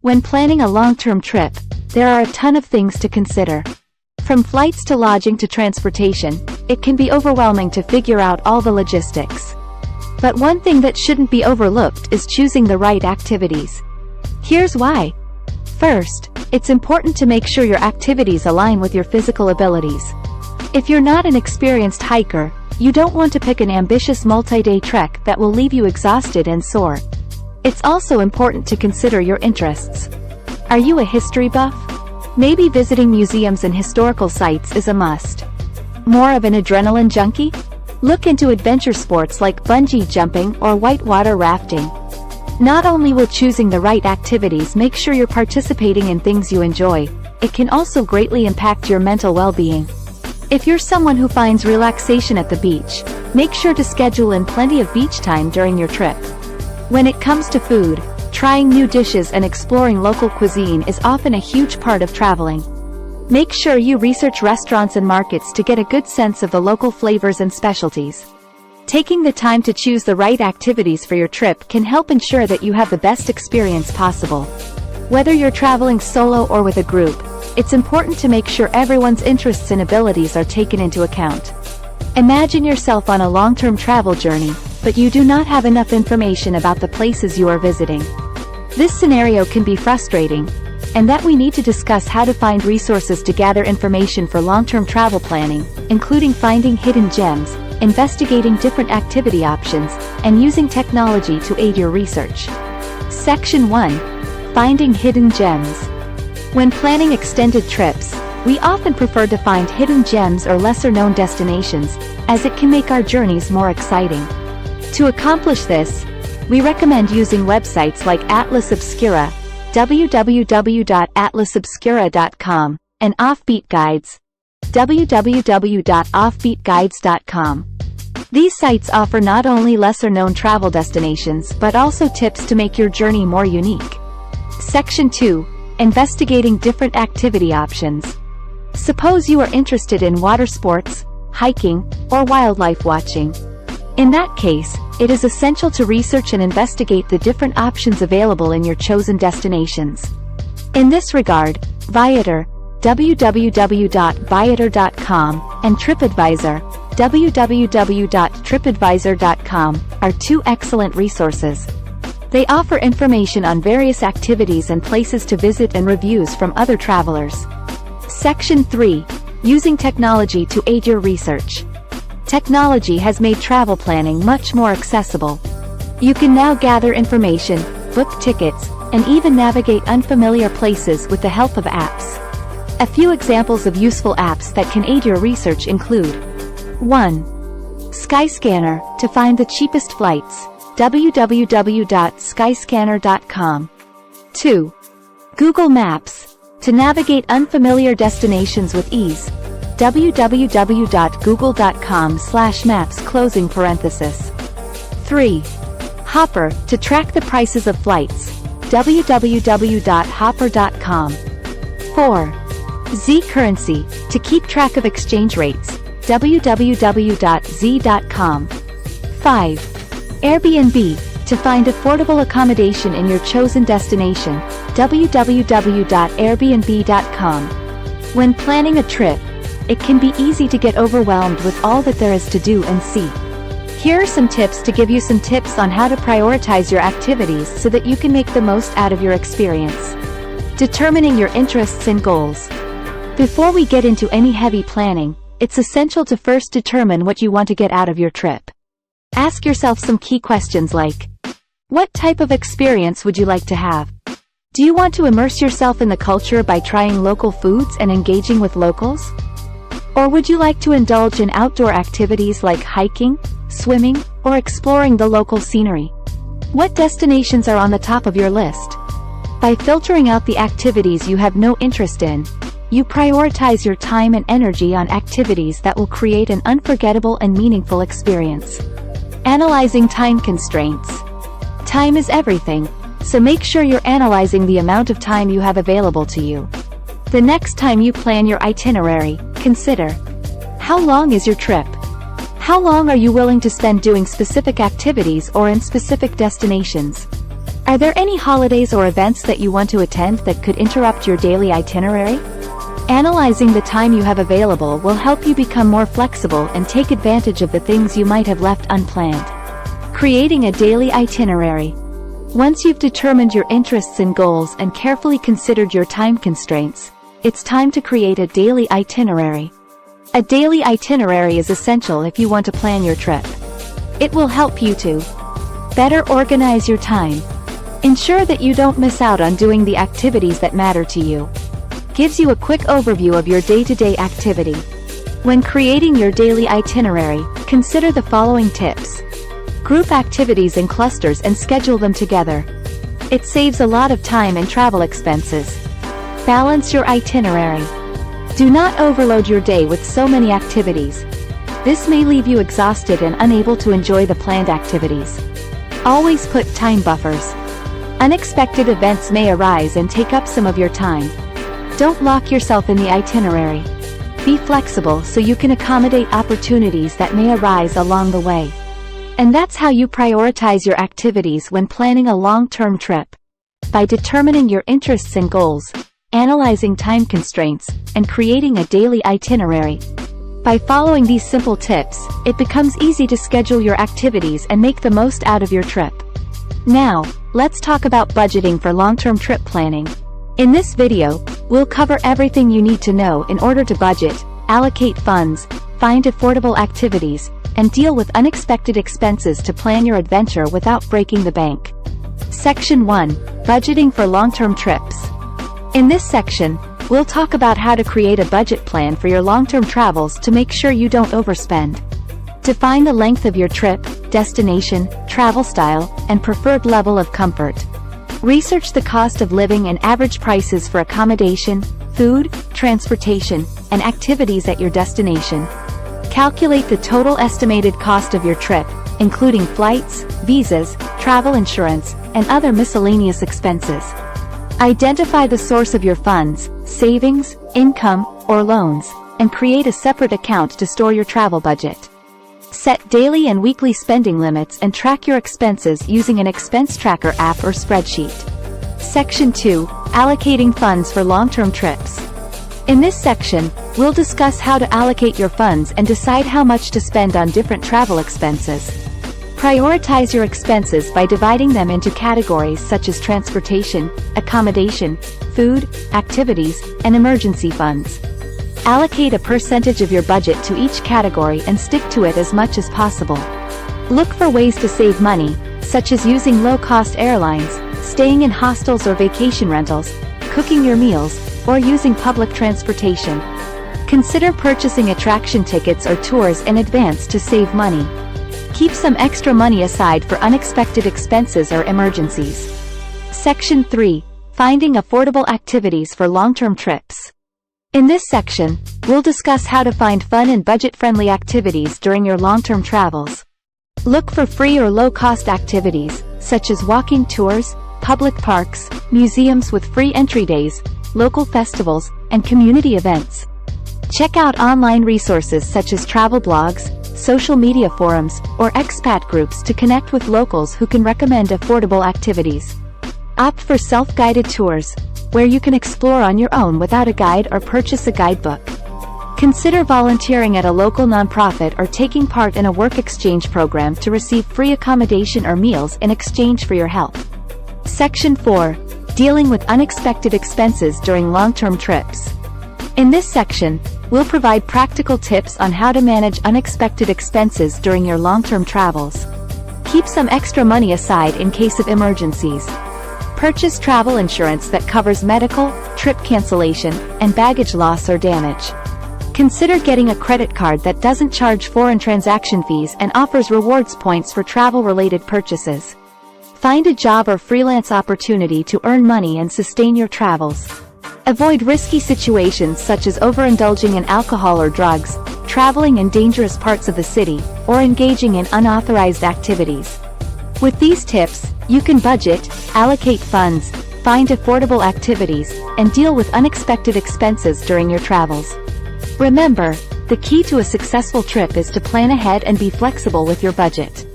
When planning a long-term trip, there are a ton of things to consider. From flights to lodging to transportation, it can be overwhelming to figure out all the logistics. But one thing that shouldn't be overlooked is choosing the right activities. Here's why. First, it's important to make sure your activities align with your physical abilities. If you're not an experienced hiker, you don't want to pick an ambitious multi-day trek that will leave you exhausted and sore. It's also important to consider your interests. Are you a history buff? Maybe visiting museums and historical sites is a must. More of an adrenaline junkie? Look into adventure sports like bungee jumping or whitewater rafting. Not only will choosing the right activities make sure you're participating in things you enjoy, it can also greatly impact your mental well-being. If you're someone who finds relaxation at the beach, make sure to schedule in plenty of beach time during your trip. When it comes to food, trying new dishes and exploring local cuisine is often a huge part of traveling. Make sure you research restaurants and markets to get a good sense of the local flavors and specialties. Taking the time to choose the right activities for your trip can help ensure that you have the best experience possible. Whether you're traveling solo or with a group, it's important to make sure everyone's interests and abilities are taken into account. Imagine yourself on a long-term travel journey, but you do not have enough information about the places you are visiting. This scenario can be frustrating, and that we need to discuss how to find resources to gather information for long-term travel planning, including finding hidden gems, investigating different activity options, and using technology to aid your research. Section 1. Finding hidden gems. When planning extended trips, we often prefer to find hidden gems or lesser-known destinations, as it can make our journeys more exciting. To accomplish this, we recommend using websites like Atlas Obscura, www.atlasobscura.com, and Offbeat Guides, www.offbeatguides.com. These sites offer not only lesser-known travel destinations but also tips to make your journey more unique. Section 2. Investigating different activity options. Suppose you are interested in water sports, hiking, or wildlife watching. In that case, it is essential to research and investigate the different options available in your chosen destinations. In this regard, Viator, www.viator.com, and TripAdvisor, www.tripadvisor.com, are two excellent resources. They offer information on various activities and places to visit and reviews from other travelers. Section 3. Using technology to aid your research. Technology has made travel planning much more accessible. You can now gather information, book tickets, and even navigate unfamiliar places with the help of apps. A few examples of useful apps that can aid your research include: 1. Skyscanner, to find the cheapest flights, www.skyscanner.com. 2. Google Maps, to navigate unfamiliar destinations with ease, www.google.com/maps. 3. Hopper, to track the prices of flights, www.hopper.com. 4. Z-Currency, to keep track of exchange rates, www.z.com. 5. Airbnb, to find affordable accommodation in your chosen destination, www.airbnb.com. When planning a trip, it can be easy to get overwhelmed with all that there is to do and see. Here are some tips to give you some tips on how to prioritize your activities so that you can make the most out of your experience. Determining your interests and goals. Before we get into any heavy planning, it's essential to first determine what you want to get out of your trip. Ask yourself some key questions like: what type of experience would you like to have? Do you want to immerse yourself in the culture by trying local foods and engaging with locals? Or would you like to indulge in outdoor activities like hiking, swimming, or exploring the local scenery? What destinations are on the top of your list? By filtering out the activities you have no interest in, you prioritize your time and energy on activities that will create an unforgettable and meaningful experience. Analyzing time constraints. Time is everything, so make sure you're analyzing the amount of time you have available to you. The next time you plan your itinerary, consider: how long is your trip? How long are you willing to spend doing specific activities or in specific destinations? Are there any holidays or events that you want to attend that could interrupt your daily itinerary? Analyzing the time you have available will help you become more flexible and take advantage of the things you might have left unplanned. Creating a daily itinerary. Once you've determined your interests and goals and carefully considered your time constraints, it's time to create a daily itinerary. A daily itinerary is essential if you want to plan your trip. It will help you to better organize your time. Ensure that you don't miss out on doing the activities that matter to you. Gives you a quick overview of your day-to-day activity. When creating your daily itinerary, consider the following tips. Group activities in clusters and schedule them together. It saves a lot of time and travel expenses. Balance your itinerary. Do not overload your day with so many activities. This may leave you exhausted and unable to enjoy the planned activities. Always put time buffers. Unexpected events may arise and take up some of your time. Don't lock yourself in the itinerary. Be flexible so you can accommodate opportunities that may arise along the way. And that's how you prioritize your activities when planning a long-term trip. By determining your interests and goals, analyzing time constraints, and creating a daily itinerary. By following these simple tips, it becomes easy to schedule your activities and make the most out of your trip. Now, let's talk about budgeting for long-term trip planning. In this video, we'll cover everything you need to know in order to budget, allocate funds, find affordable activities, and deal with unexpected expenses to plan your adventure without breaking the bank. Section 1. Budgeting for long-term trips. In this section, we'll talk about how to create a budget plan for your long-term travels to make sure you don't overspend. Define the length of your trip, destination, travel style, and preferred level of comfort. Research the cost of living and average prices for accommodation, food, transportation, and activities at your destination. Calculate the total estimated cost of your trip, including flights, visas, travel insurance, and other miscellaneous expenses. Identify the source of your funds, savings, income, or loans, and create a separate account to store your travel budget. Set daily and weekly spending limits and track your expenses using an expense tracker app or spreadsheet. Section 2. Allocating funds for long-term trips. In this section, we'll discuss how to allocate your funds and decide how much to spend on different travel expenses. Prioritize your expenses by dividing them into categories such as transportation, accommodation, food, activities, and emergency funds. Allocate a percentage of your budget to each category and stick to it as much as possible. Look for ways to save money, such as using low-cost airlines, staying in hostels or vacation rentals, cooking your meals, or using public transportation. Consider purchasing attraction tickets or tours in advance to save money. Keep some extra money aside for unexpected expenses or emergencies. Section 3. Finding affordable activities for long-term trips. In this section, we'll discuss how to find fun and budget-friendly activities during your long-term travels. Look for free or low-cost activities, such as walking tours, public parks, museums with free entry days, local festivals, and community events. Check out online resources such as travel blogs, social media forums, or expat groups to connect with locals who can recommend affordable activities. Opt for self-guided tours, where you can explore on your own without a guide or purchase a guidebook. Consider volunteering at a local nonprofit or taking part in a work exchange program to receive free accommodation or meals in exchange for your help. Section 4. Dealing with unexpected expenses during long-term trips. In this section, we'll provide practical tips on how to manage unexpected expenses during your long-term travels. Keep some extra money aside in case of emergencies. Purchase travel insurance that covers medical, trip cancellation, and baggage loss or damage. Consider getting a credit card that doesn't charge foreign transaction fees and offers rewards points for travel-related purchases. Find a job or freelance opportunity to earn money and sustain your travels. Avoid risky situations such as overindulging in alcohol or drugs, traveling in dangerous parts of the city, or engaging in unauthorized activities. With these tips, you can budget, allocate funds, find affordable activities, and deal with unexpected expenses during your travels. Remember, the key to a successful trip is to plan ahead and be flexible with your budget.